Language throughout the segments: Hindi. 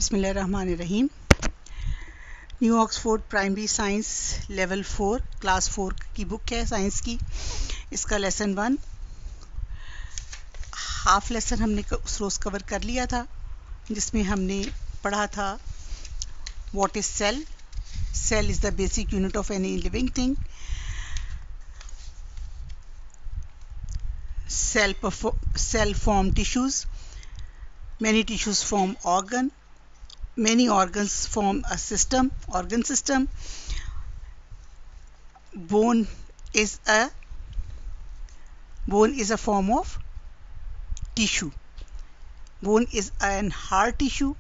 बिस्मिल्लाहिर्रहमानिर्रहीम। New Oxford primary science level 4 class 4 की बुक है साइंस की। इसका लेसन 1 हाफ लेसन हमने उस रोज़ कवर कर लिया था, जिसमें हमने पढ़ा था what is cell. Cell is the basic unit of any living thing. Cell form tissues. Many tissues form organ. Many organs form a organ system. Bone is a form of tissue. Bone is an hard tissue.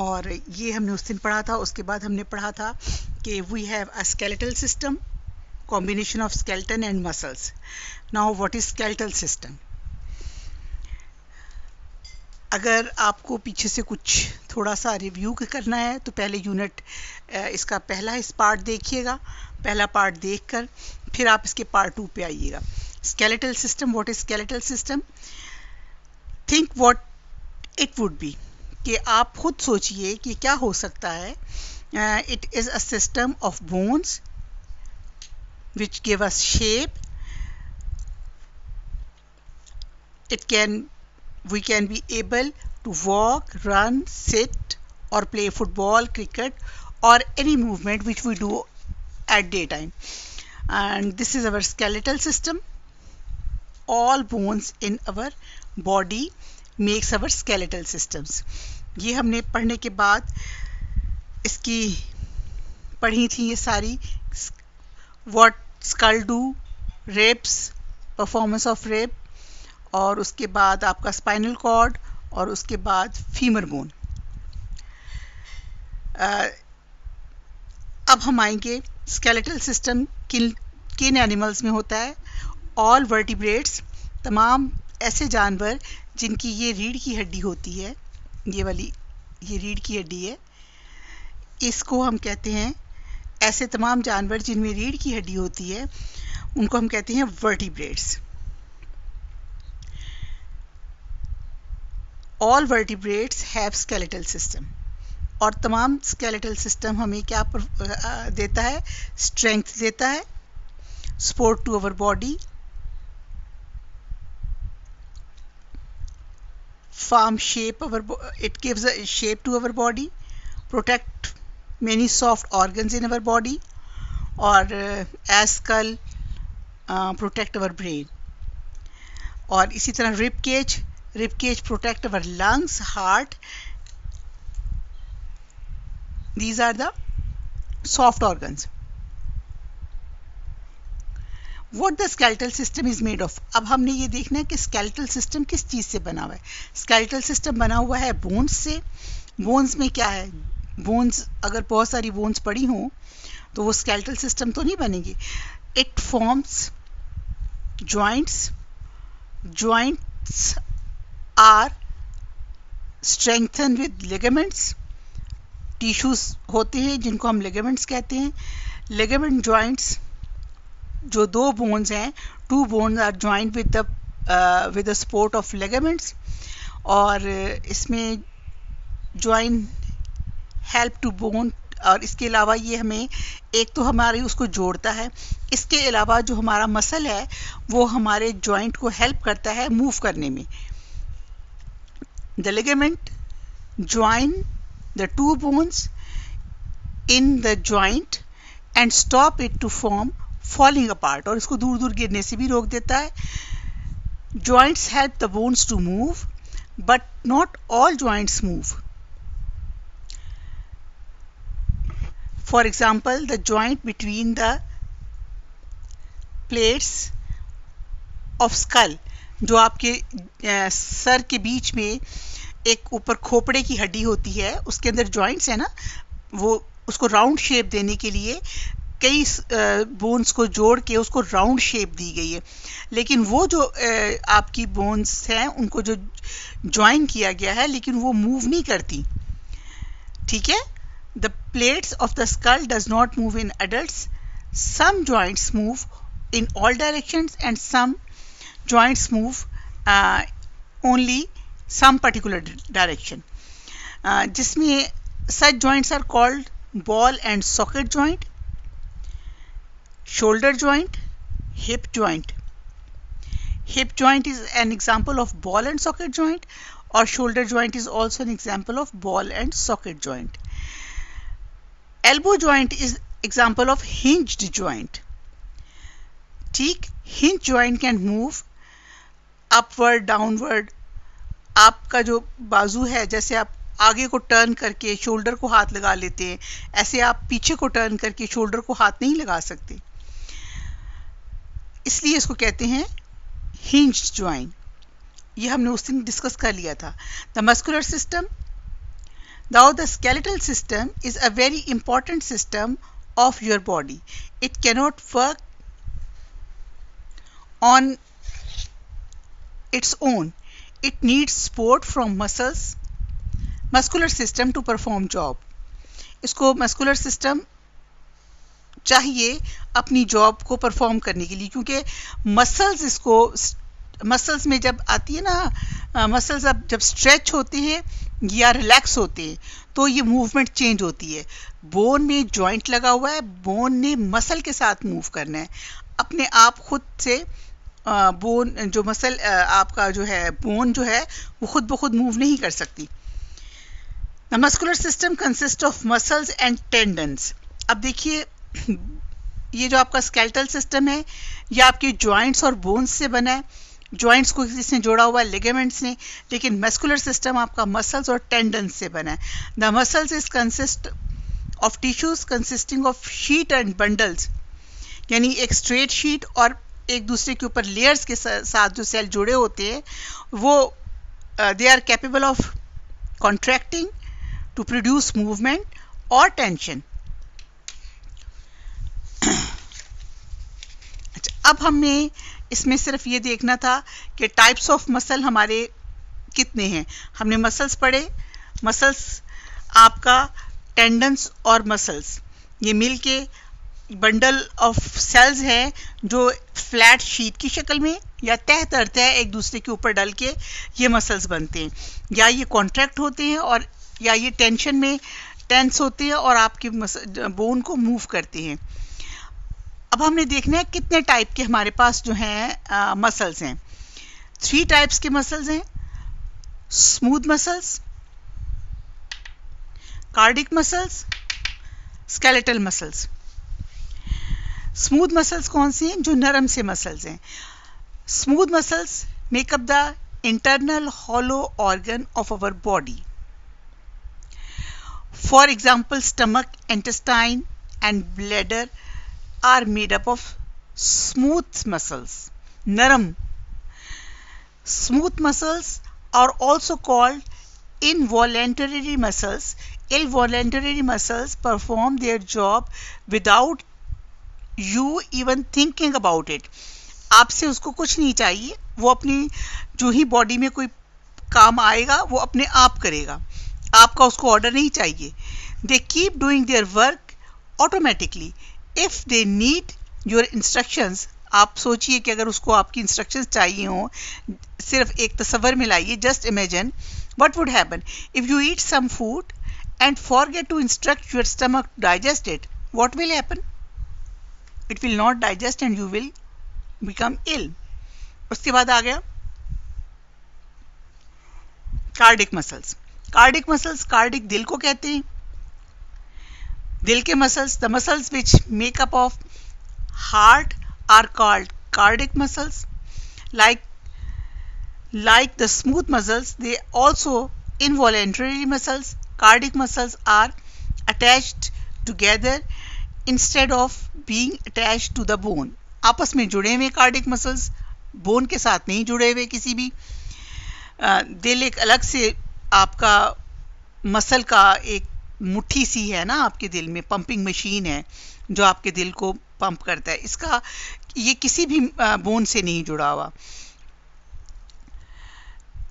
और ये हमने उस दिन पढ़ा था। उसके बाद हमने पढ़ा था कि we have a skeletal system, combination of skeleton and muscles. Now what is skeletal system? अगर आपको पीछे से कुछ थोड़ा सा रिव्यू करना है तो पहले यूनिट इसका पहला इस पार्ट देखिएगा। पहला पार्ट देखकर फिर आप इसके पार्ट 2 पे आइएगा। Skeletal system, what is skeletal system? Think what it would be, कि आप खुद सोचिए कि क्या हो सकता है। It is a system of bones which give us shape. We can be able to walk, run, sit or play football, cricket or any movement which we do at daytime. And this is our skeletal system. All bones in our body makes our skeletal systems. ये हमने पढ़ने के बाद इसकी पढ़ी थी ये सारी। What skull do, ribs, performance of rib, और उसके बाद आपका स्पाइनल कॉर्ड और उसके बाद फीमर बोन। अब हम आएंगे स्केलेटल सिस्टम किन एनिमल्स में होता है। ऑल वर्टिब्रेट्स, तमाम ऐसे जानवर जिनकी ये रीढ़ की हड्डी होती है, ये वाली ये रीढ़ की हड्डी है, इसको हम कहते हैं, ऐसे तमाम जानवर जिनमें रीढ़ की हड्डी होती है उनको हम कहते हैं vertebrates. All vertebrates have skeletal system. और तमाम स्केलेटल सिस्टम हमें क्या देता है? स्ट्रेंथ देता है, support to our body, form shape it gives a shape to our body, protect many soft organs in our body, और as skull protect our brain. और इसी तरह rib cage protect our lungs, heart. These are the soft organs. What the skeletal system is made of? अब हमने ये देखना है कि skeletal system किस चीज़ से बना हुआ है। skeletal system बना हुआ है bones से। bones में क्या है? bones, अगर बहुत सारी bones पड़ी हों तो वो skeletal system तो नहीं बनेगी। it forms joints. joints are strengthened with ligaments. tissues होते हैं जिनको हम ligaments कहते हैं। ligament joints, जो दो बोन्स हैं, 2 bones are joined with the support of ligaments. और इसमें join help to bone, और इसके अलावा ये हमें एक तो हमारी उसको जोड़ता है, इसके अलावा जो हमारा मसल है वो हमारे जॉइंट को हेल्प करता है मूव करने में। The ligament join the 2 bones in the joint and stop it to form falling apart, और इसको दूर दूर गिरने से भी रोक देता है। joints help the bones to move, but not all joints move. For example, the joint between the plates of skull, जो आपके सर के बीच में एक ऊपर खोपड़े की हड्डी होती है, उसके अंदर जॉइंट्स है ना, वो उसको राउंड शेप देने के लिए कई बोन्स को जोड़ के उसको राउंड शेप दी गई है। लेकिन वो जो आपकी बोन्स हैं उनको जो ज्वाइन किया गया है, लेकिन वो मूव नहीं करती। ठीक है। The plates of the skull does not move in adults. Some joints move in all directions and some joints move only some particular direction. जिसमें such joints are called ball and socket joint, shoulder joint, hip joint. Hip joint is an example of ball and socket joint, or shoulder joint is also an example of ball and socket joint. Elbow joint is example of hinged joint. ठीक, hinge joint can move upward, downward. आपका जो बाजू है, जैसे आप आगे को टर्न करके शोल्डर को हाथ लगा लेते हैं, ऐसे आप पीछे को टर्न करके शोल्डर को हाथ नहीं लगा सकते, इसलिए इसको कहते हैं हिंज्ड जॉइंट. ये हमने उस दिन डिस्कस कर लिया था. The muscular system. Now the skeletal system is a very important system of your body. It cannot work on its own. It needs support from muscular system to perform job. इसको मस्कुलर सिस्टम चाहिए अपनी जॉब को परफॉर्म करने के लिए, क्योंकि मसल्स में जब आती है ना, मसल्स अब जब स्ट्रेच होते हैं या रिलैक्स होते हैं तो ये मूवमेंट चेंज होती है. बोन में जॉइंट लगा हुआ है, बोन ने मसल के साथ मूव करना है. अपने आप खुद से बोन जो मसल आपका जो है बोन जो है वो खुद ब खुद मूव नहीं कर सकती. The muscular system consist of muscles and tendons. अब देखिए, ये जो आपका स्केलेटल सिस्टम है ये आपके जॉइंट्स और बोन्स से बना है. जॉइंट्स को किसने जोड़ा हुआ है? लिगामेंट्स ने. लेकिन मस्कुलर सिस्टम आपका मसल्स और टेंडन्स से बना है. The muscles is consist of tissues consisting of sheet and bundles, यानी एक स्ट्रेट शीट और एक दूसरे के ऊपर लेयर्स के साथ जो सेल जुड़े होते हैं वो they are capable of contracting to produce movement और टेंशन. अच्छा, अब हमें इसमें सिर्फ ये देखना था कि टाइप्स ऑफ मसल हमारे कितने हैं. हमने मसल्स पढ़े. मसल्स आपका टेंडन्स और मसल्स ये मिलके बंडल ऑफ सेल्स हैं जो फ्लैट शीट की शक्ल में या तह तह एक दूसरे के ऊपर डल के ये मसल्स बनते हैं. या ये कॉन्ट्रैक्ट होते हैं और या ये टेंशन में टेंस होते हैं और आपके बोन को मूव करते हैं. अब हमने देखना है कितने टाइप के हमारे पास जो हैं मसल्स हैं. 3 टाइप्स के मसल्स हैं. Smooth muscles, cardiac muscles, skeletal muscles. Smooth muscles कौन सी हैं? जो नरम से मसल्स हैं. Smooth muscles make up the internal hollow organ of our body. For example, stomach, intestine and bladder are made up of smooth muscles. Naram. Smooth muscles are also called involuntary muscles. Involuntary muscles perform their job without you even thinking about it. आपसे उसको कुछ नहीं चाहिए, वो अपनी जो ही बॉडी में कोई काम आएगा वो अपने आप करेगा, आपका उसको ऑर्डर नहीं चाहिए. They keep doing their work automatically. If they need your instructions, आप सोचिए कि अगर उसको आपकी इंस्ट्रक्शंस चाहिए हो, सिर्फ एक तस्वर में लाइए. Just imagine what would happen if you eat some food and forget to instruct your stomach to digest it. What will happen? It will not digest and you will become ill. उसके बाद आ गया cardiac muscles. Cardiac muscles, cardiac दिल को कहते हैं. दिल के muscles, the muscles which make up of heart are called cardiac muscles. Like the smooth muscles, they also involuntary muscles. Cardiac muscles are attached together instead of being attached to the bone. आपस में जुड़े हुए कार्डिक मसल्स, बोन के साथ नहीं जुड़े हुए किसी भी. दिल एक अलग से आपका मसल का एक मुट्ठी सी है ना, आपके दिल में पंपिंग मशीन है जो आपके दिल को पंप करता है. इसका ये किसी भी बोन से नहीं जुड़ा हुआ.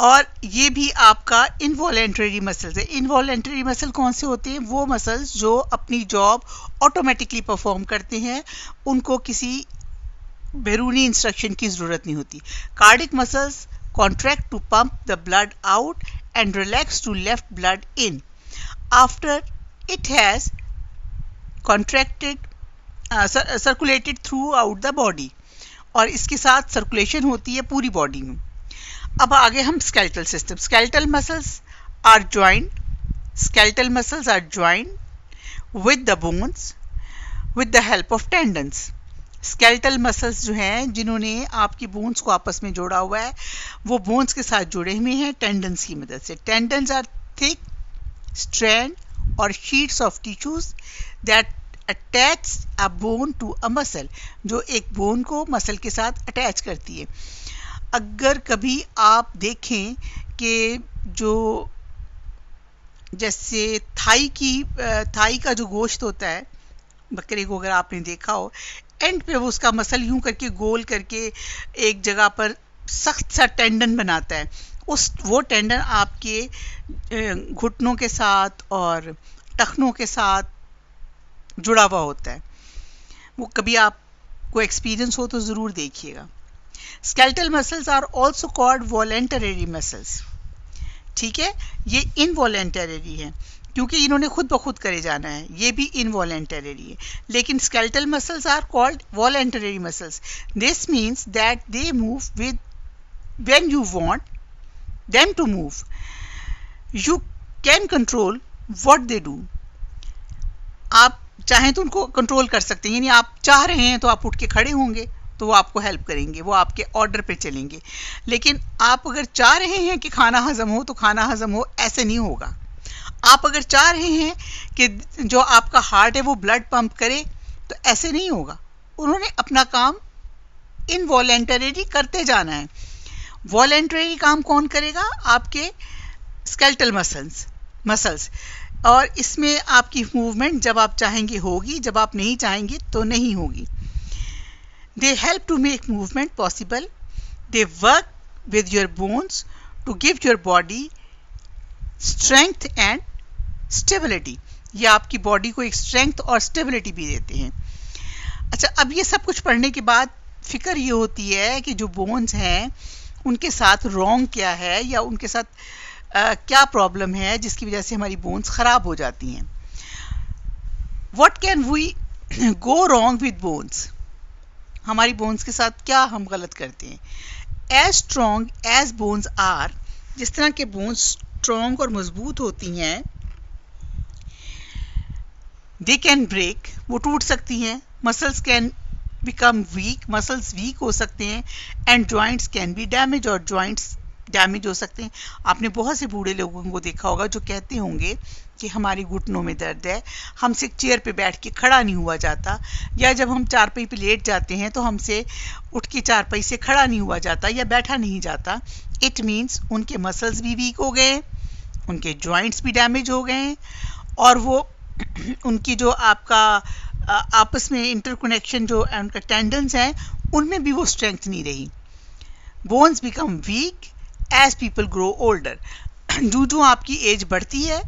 और ये भी आपका इनवॉलेंटरी मसल्स है. इनवॉलेंटरी मसल कौन से होते हैं? वो मसल्स जो अपनी जॉब ऑटोमेटिकली परफॉर्म करते हैं, उनको किसी बैरूनी इंस्ट्रक्शन की ज़रूरत नहीं होती. Cardiac muscles contract to pump the blood out and relax to let blood in after it has contracted circulated throughout the body, और इसके साथ सर्कुलेशन होती है पूरी बॉडी में। अब आगे हम skeletal system. Skeletal muscles are joint skeletal muscles are joined with the bones with the help of tendons। skeletal muscles जो हैं जिन्होंने आपकी बोन्स को आपस में जोड़ा हुआ है वो बोन्स के साथ जुड़े हुए हैं टेंडन्स की मदद से। Tendons are thick strand or sheets of tissues that attach a bone to a muscle, जो एक बोन को मसल के साथ अटैच करती है। अगर कभी आप देखें कि जो जैसे थाई का जो गोश्त होता है बकरे को, अगर आपने देखा हो एंड पे वो उसका मसल यूं करके गोल करके एक जगह पर सख्त सा टेंडन बनाता है, वो टेंडन आपके घुटनों के साथ और टखनों के साथ जुड़ा हुआ होता है। वो कभी आपको एक्सपीरियंस हो तो ज़रूर देखिएगा। Skeletal muscles are also called voluntary muscles. ठीक है, ये इनवॉलेंटरी है क्योंकि इन्होंने खुद ब खुद करे जाना है, ये भी इनवॉलेंटरी है। लेकिन skeletal muscles are called voluntary muscles. This means that they move with when you want them to move. You can control what they do. आप चाहें तो उनको कंट्रोल कर सकते हैं, यानी आप चाह रहे हैं तो आप उठ के खड़े होंगे तो वो आपको हेल्प करेंगे, वो आपके ऑर्डर पे चलेंगे। लेकिन आप अगर चाह रहे हैं कि खाना हजम हो तो खाना हजम हो, ऐसे नहीं होगा। आप अगर चाह रहे हैं कि जो आपका हार्ट है वो ब्लड पंप करे तो ऐसे नहीं होगा। उन्होंने अपना काम इनवॉलेंटरी करते जाना है। वॉलेंटरी काम कौन करेगा? आपके स्केलेटल मसल्स। और इसमें आपकी मूवमेंट जब आप चाहेंगे होगी, जब आप नहीं चाहेंगे तो नहीं होगी। They help to make movement possible. They work with your bones to give your body strength and stability. ये आपकी बॉडी को एक स्ट्रेंथ और स्टेबिलिटी भी देते हैं। अच्छा, अब ये सब कुछ पढ़ने के बाद फिक्र ये होती है कि जो बोन्स हैं उनके साथ रॉन्ग क्या है या उनके साथ क्या प्रॉब्लम है जिसकी वजह से हमारी बोन्स ख़राब हो जाती हैं। What can we go wrong with bones? हमारी बोन्स के साथ क्या हम गलत करते हैं। As strong as bones are, जिस तरह के बोन्स स्ट्रॉन्ग और मजबूत होती हैं, दे कैन ब्रेक, वो टूट सकती हैं। Muscles can become weak, muscles weak हो सकते हैं। And joints can be damage, और जॉइंट्स डैमेज हो सकते हैं। आपने बहुत से बूढ़े लोगों को देखा होगा जो कहते होंगे कि हमारी घुटनों में दर्द है, हमसे चेयर पे बैठ के खड़ा नहीं हुआ जाता, या जब हम चारपाई पे लेट जाते हैं तो हमसे उठ के चारपाई से खड़ा नहीं हुआ जाता या बैठा नहीं जाता। इट मीन्स उनके मसल्स भी वीक हो गए, उनके जॉइंट्स भी डैमेज हो गए, और वो उनकी जो आपका आपस में इंटरकनेक्शन जो उनका टेंडन्स हैं उनमें भी वो स्ट्रेंथ नहीं रही। Bones become weak as people grow older. जो आपकी एज बढ़ती है,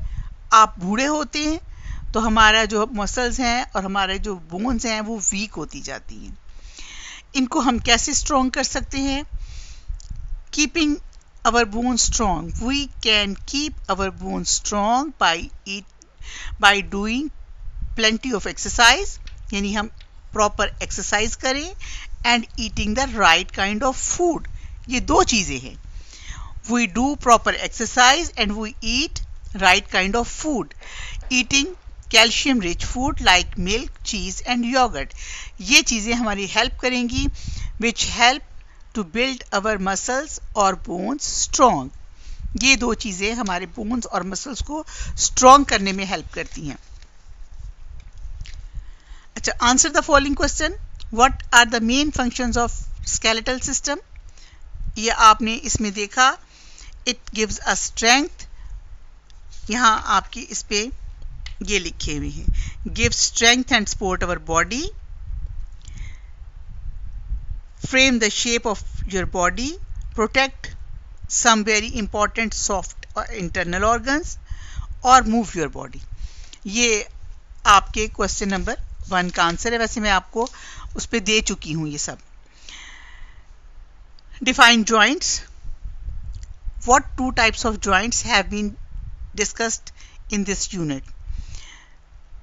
आप बूढ़े होते हैं, तो हमारा जो मसल्स हैं और हमारे जो बोन्स हैं वो वीक होती जाती हैं। इनको हम कैसे स्ट्रॉन्ग कर सकते हैं? Keeping our bones strong, we can keep our bones strong by doing plenty of exercise, यानी हम प्रॉपर एक्सरसाइज करें, and eating the right kind of food. ये दो चीज़ें हैं। We do proper exercise and we eat right kind of food. Eating calcium rich food like milk, cheese and yogurt. ये चीज़ें हमारी help करेंगी, which help to build our muscles और bones strong. ये दो चीज़ें हमारे bones और muscles को strong करने में help करती हैं। अच्छा, answer the following question. What are the main functions of skeletal system? ये आपने इसमें देखा, it gives us strength, यहाँ आपकी इस पे ये लिखे हुए हैं, give strength and support our body, frame the shape of your body, protect some very important soft internal organs, और move your body। ये आपके क्वेश्चन नंबर 1 का आंसर है। वैसे मैं आपको उस पे दे चुकी हूँ ये सब। Define joints. what two types of joints have been discussed in this unit?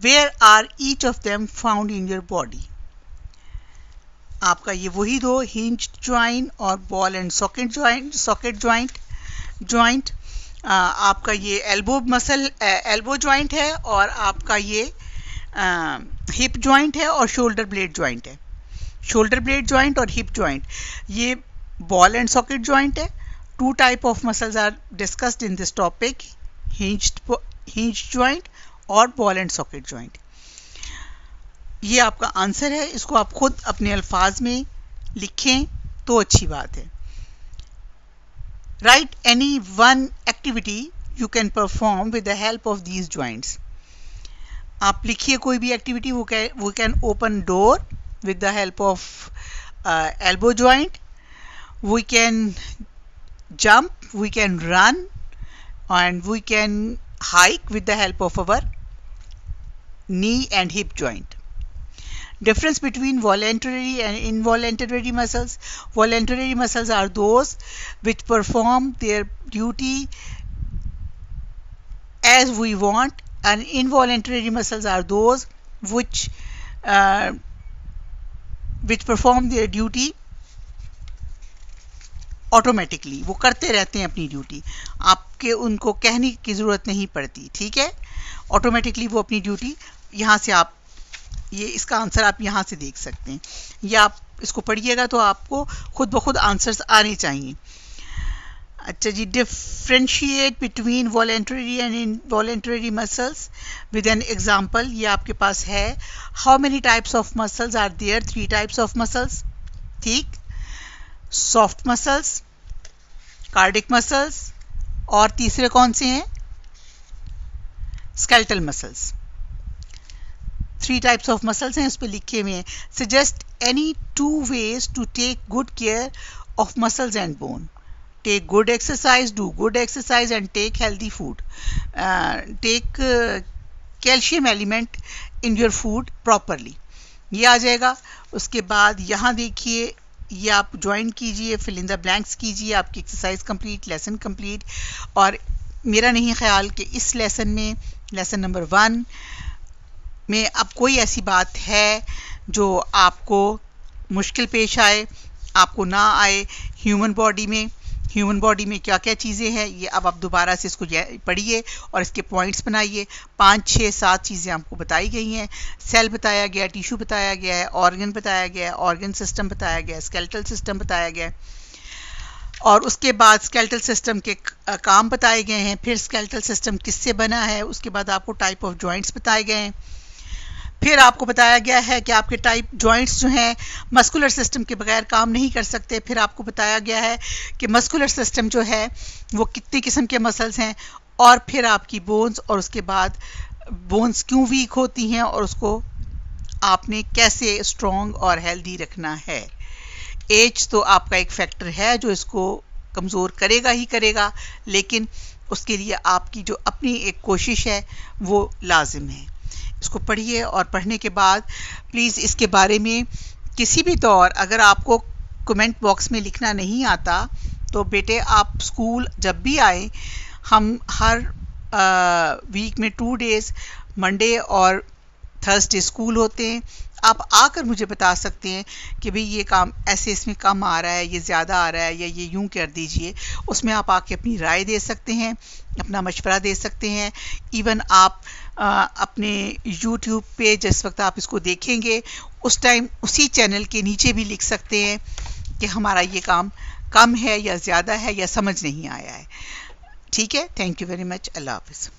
Where are each of them found in your body? आपका ये वही दो हिंज ज्वाइंट और बॉल एंड सॉकेट ज्वाइंट आपका ये एल्बो ज्वाइंट है और आपका ये हिप ज्वाइंट है और शोल्डर ब्लेड ज्वाइंट है। शोल्डर ब्लेड ज्वाइंट और हिप ज्वाइंट ये बॉल एंड सॉकेट ज्वाइंट है। Two type of muscles are discussed in this topic, hinge joint और बॉल एंड सॉकेट ज्वाइंट। ये आपका आंसर है, इसको आप खुद अपने अल्फाज में लिखें तो अच्छी बात है। Right any one activity you can perform with the help of these joints. आप लिखिए कोई भी एक्टिविटी। वो can open door with the help of elbow joint, we can jump, we can run, and we can hike with the help of our knee and hip joint. Difference between voluntary and involuntary muscles. Voluntary muscles are those which perform their duty as we want, and involuntary muscles are those which perform their duty automatically. वो करते रहते हैं अपनी ड्यूटी, आपके उनको कहने की ज़रूरत नहीं पड़ती। ठीक है, ऑटोमेटिकली वो अपनी ड्यूटी। यहाँ से आप ये इसका आंसर आप यहाँ से देख सकते हैं, या आप इसको पढ़िएगा तो आपको खुद ब खुद आंसर्स आने चाहिए। अच्छा जी, differentiate between voluntary and involuntary muscles with an example. ये आपके पास है। How many types of muscles are there? 3 types of muscles. ठीक, सॉफ्ट मसल्स, कार्डिक मसल्स, और तीसरे कौन से हैं? Skeletal muscles. 3 types of muscles हैं, उस पर लिखे हुए हैं। Suggest any 2 ways to take good care of muscles and bone. Take good exercise, do good exercise, and take healthy food. Take calcium element in your food properly. ये आ जाएगा। उसके बाद यहाँ देखिए, ये आप ज्वाइन कीजिए, फिल इन द ब्लैंक्स कीजिए, आपकी एक्सरसाइज कंप्लीट, लेसन कंप्लीट। और मेरा नहीं ख्याल कि इस लेसन में, लेसन नंबर 1 में अब कोई ऐसी बात है जो आपको मुश्किल पेश आए, आपको ना आए। ह्यूमन बॉडी में क्या क्या चीज़ें हैं, ये अब आप दोबारा से इसको पढ़िए और इसके पॉइंट्स बनाइए। 5, 6, 7 चीज़ें आपको बताई गई हैं। सेल बताया गया, टिश्यू बताया गया है, ऑर्गन बताया गया है, ऑर्गन सिस्टम बताया गया है, स्केलेटल सिस्टम बताया गया है, और उसके बाद स्केलेटल सिस्टम के काम बताए गए हैं। फिर स्केलेटल सिस्टम किससे बना है, उसके बाद आपको टाइप ऑफ जॉइंट्स बताए गए हैं। फिर आपको बताया गया है कि आपके टाइप जॉइंट्स जो हैं मस्कुलर सिस्टम के बगैर काम नहीं कर सकते। फिर आपको बताया गया है कि मस्कुलर सिस्टम जो है वो कितनी किस्म के मसल्स हैं, और फिर आपकी बोन्स, और उसके बाद बोन्स क्यों वीक होती हैं और उसको आपने कैसे स्ट्रॉन्ग और हेल्दी रखना है। एज तो आपका एक फैक्टर है जो इसको कमज़ोर करेगा ही करेगा, लेकिन उसके लिए आपकी जो अपनी एक कोशिश है वो लाजिम है। इसको पढ़िए और पढ़ने के बाद प्लीज़ इसके बारे में किसी भी दौर अगर आपको कमेंट बॉक्स में लिखना नहीं आता तो बेटे आप स्कूल जब भी आए, हम हर वीक में 2 days मंडे और थर्सडे स्कूल होते हैं। आप आकर मुझे बता सकते हैं कि भाई ये काम ऐसे इसमें कम आ रहा है, ये ज़्यादा आ रहा है, या ये यूं कर दीजिए। उसमें आप आके अपनी राय दे सकते हैं, अपना मशवरा दे सकते हैं। इवन आप अपने YouTube पे जिस वक्त आप इसको देखेंगे उस टाइम उसी चैनल के नीचे भी लिख सकते हैं कि हमारा ये काम कम है या ज़्यादा है या समझ नहीं आया है। ठीक है, थैंक यू वेरी मच। अल्लाह हाफ़िज़।